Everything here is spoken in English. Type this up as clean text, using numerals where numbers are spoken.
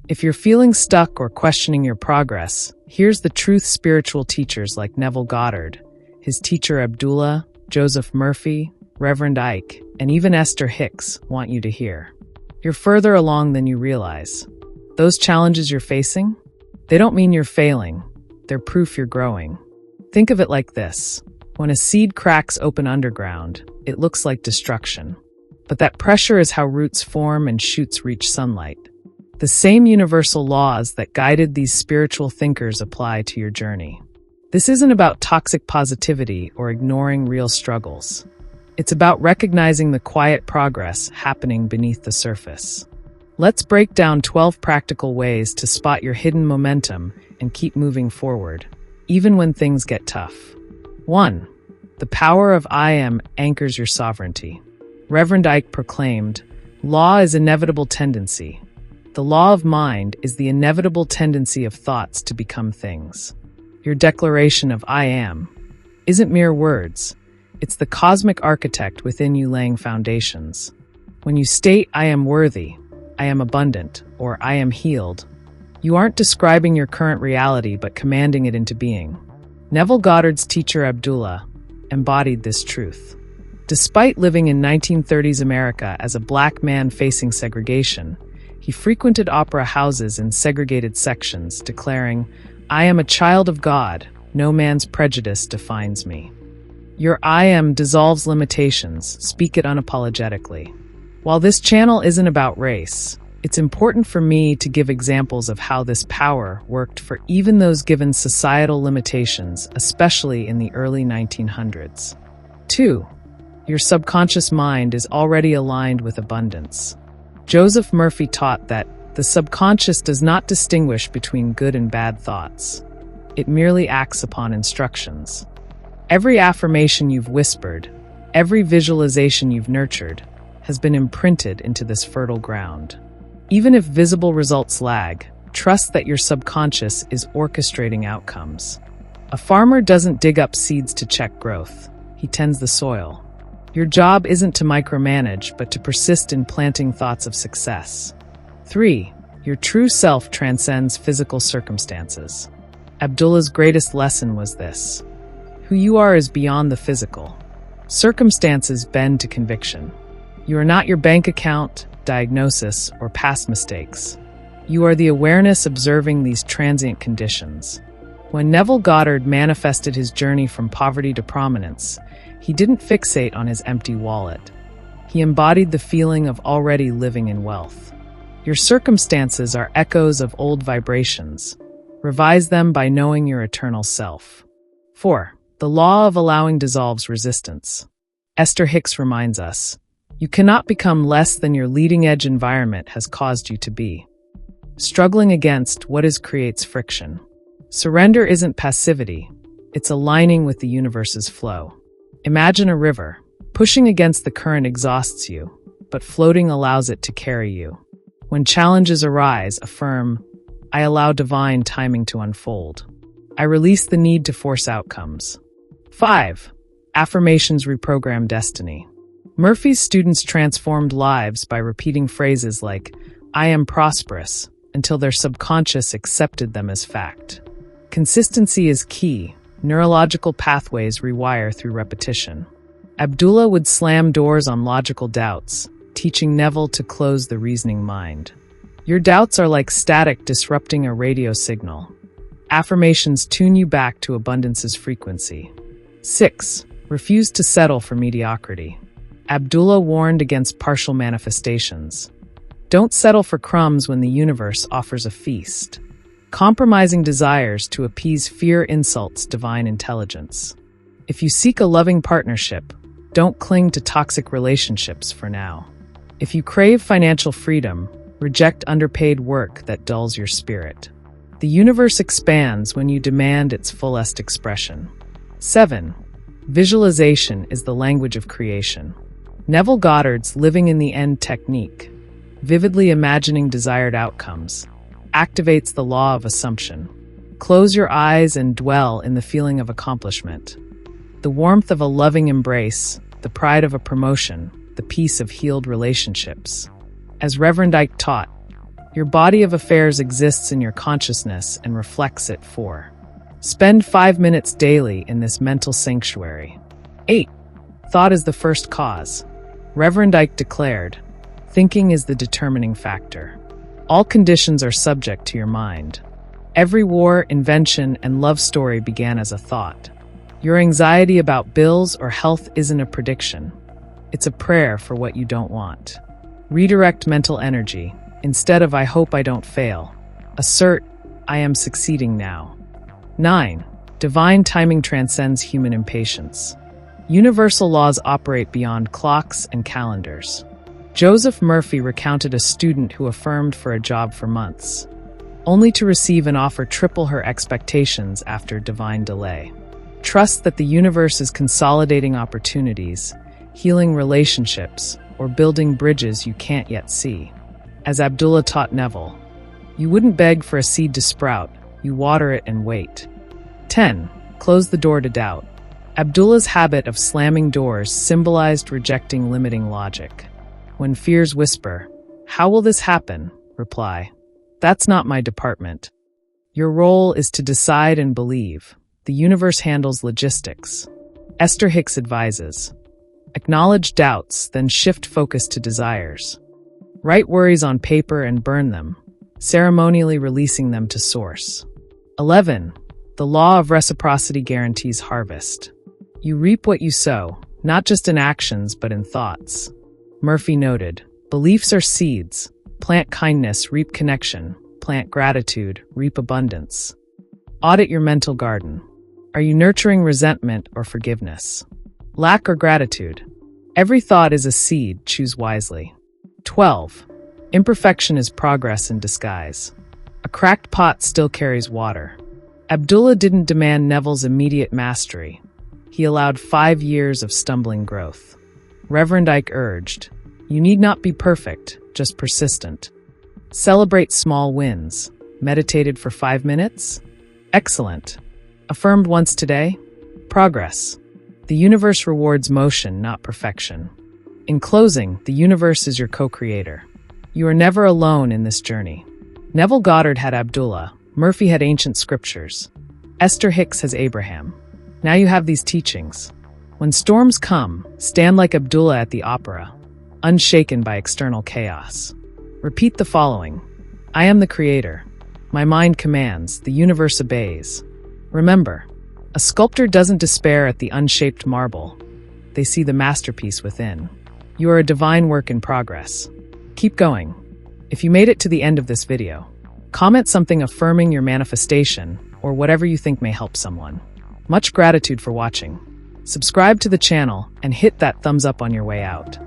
If you're feeling stuck or questioning your progress, here's the truth spiritual teachers like Neville Goddard, his teacher Abdullah, Joseph Murphy, Reverend Ike, and even Esther Hicks want you to hear. You're further along than you realize. Those challenges you're facing, they don't mean you're failing. They're proof you're growing. Think of it like this. When a seed cracks open underground, it looks like destruction. But that pressure is how roots form and shoots reach sunlight. The same universal laws that guided these spiritual thinkers apply to your journey. This isn't about toxic positivity or ignoring real struggles. It's about recognizing the quiet progress happening beneath the surface. Let's break down 12 practical ways to spot your hidden momentum and keep moving forward, even when things get tough. 1. The power of I am anchors your sovereignty. Reverend Ike proclaimed, "Law is inevitable tendency. The law of mind is the inevitable tendency of thoughts to become things." Your declaration of I am isn't mere words. It's the cosmic architect within you laying foundations. When you state I am worthy, I am abundant, or I am healed, you aren't describing your current reality but commanding it into being. Neville Goddard's teacher Abdullah embodied this truth. Despite living in 1930s America as a black man facing segregation, he frequented opera houses in segregated sections, declaring, "I am a child of God. No man's prejudice defines me." Your I am dissolves limitations. Speak it unapologetically. While this channel isn't about race, it's important for me to give examples of how this power worked for even those given societal limitations, especially in the early 1900s. 2. Your subconscious mind is already aligned with abundance. Joseph Murphy taught that the subconscious does not distinguish between good and bad thoughts. It merely acts upon instructions. Every affirmation you've whispered, every visualization you've nurtured, has been imprinted into this fertile ground. Even if visible results lag, trust that your subconscious is orchestrating outcomes. A farmer doesn't dig up seeds to check growth. He tends the soil. Your job isn't to micromanage, but to persist in planting thoughts of success. 3. Your true self transcends physical circumstances. Abdullah's greatest lesson was this. Who you are is beyond the physical. Circumstances bend to conviction. You are not your bank account, diagnosis, or past mistakes. You are the awareness observing these transient conditions. When Neville Goddard manifested his journey from poverty to prominence, he didn't fixate on his empty wallet. He embodied the feeling of already living in wealth. Your circumstances are echoes of old vibrations. Revise them by knowing your eternal self. 4. The law of allowing dissolves resistance. Esther Hicks reminds us, you cannot become less than your leading-edge environment has caused you to be. Struggling against what is creates friction. Surrender isn't passivity. It's aligning with the universe's flow. Imagine a river. Pushing against the current exhausts you, but floating allows it to carry you. When challenges arise, affirm, I allow divine timing to unfold. I release the need to force outcomes. 5. Affirmations reprogram destiny. Murphy's students transformed lives by repeating phrases like, I am prosperous, until their subconscious accepted them as fact. Consistency is key. Neurological pathways rewire through repetition. Abdullah would slam doors on logical doubts, teaching Neville to close the reasoning mind. Your doubts are like static disrupting a radio signal. Affirmations tune you back to abundance's frequency. 6. Refuse to settle for mediocrity. Abdullah warned against partial manifestations. Don't settle for crumbs when the universe offers a feast. Compromising desires to appease fear insults divine intelligence. If you seek a loving partnership, don't cling to toxic relationships for now. If you crave financial freedom, reject underpaid work that dulls your spirit. The universe expands when you demand its fullest expression. 7. Visualization is the language of creation. Neville Goddard's Living in the End technique, vividly imagining desired outcomes, activates the law of assumption. Close your eyes and dwell in the feeling of accomplishment. The warmth of a loving embrace, the pride of a promotion, the peace of healed relationships. As Reverend Ike taught, Your body of affairs exists in your consciousness and reflects it. 4. Spend 5 minutes daily in this mental sanctuary. 8. Thought is the first cause. Reverend Ike declared, thinking is the determining factor. All conditions are subject to your mind. Every war, invention, and love story began as a thought. Your anxiety about bills or health isn't a prediction. It's a prayer for what you don't want. Redirect mental energy. Instead of "I hope I don't fail," assert "I am succeeding now." 9. Divine timing transcends human impatience. Universal laws operate beyond clocks and calendars. Joseph Murphy recounted a student who affirmed for a job for months, only to receive an offer triple her expectations after divine delay. Trust that the universe is consolidating opportunities, healing relationships, or building bridges you can't yet see. As Abdullah taught Neville, you wouldn't beg for a seed to sprout, you water it and wait. 10. Close the door to doubt. Abdullah's habit of slamming doors symbolized rejecting limiting logic. When fears whisper, "How will this happen?" reply, "That's not my department." Your role is to decide and believe. The universe handles logistics. Esther Hicks advises, acknowledge doubts, then shift focus to desires. Write worries on paper and burn them, ceremonially releasing them to source. 11. The law of reciprocity guarantees harvest. You reap what you sow, not just in actions but in thoughts. Murphy noted, beliefs are seeds. Plant kindness, reap connection. Plant gratitude, reap abundance. Audit your mental garden. Are you nurturing resentment or forgiveness? Lack or gratitude? Every thought is a seed, choose wisely. 12. Imperfection is progress in disguise. A cracked pot still carries water. Abdullah didn't demand Neville's immediate mastery. He allowed 5 years of stumbling growth. Reverend Ike urged, you need not be perfect, just persistent. Celebrate small wins. Meditated for 5 minutes? Excellent. Affirmed once today? Progress. The universe rewards motion, not perfection. In closing, the universe is your co-creator. You are never alone in this journey. Neville Goddard had Abdullah. Murphy had ancient scriptures. Esther Hicks has Abraham. Now you have these teachings. When storms come, stand like Abdullah at the opera, unshaken by external chaos. Repeat the following. I am the creator. My mind commands, the universe obeys. Remember, a sculptor doesn't despair at the unshaped marble. They see the masterpiece within. You are a divine work in progress. Keep going. If you made it to the end of this video, comment something affirming your manifestation or whatever you think may help someone. Much gratitude for watching. Subscribe to the channel and hit that thumbs up on your way out.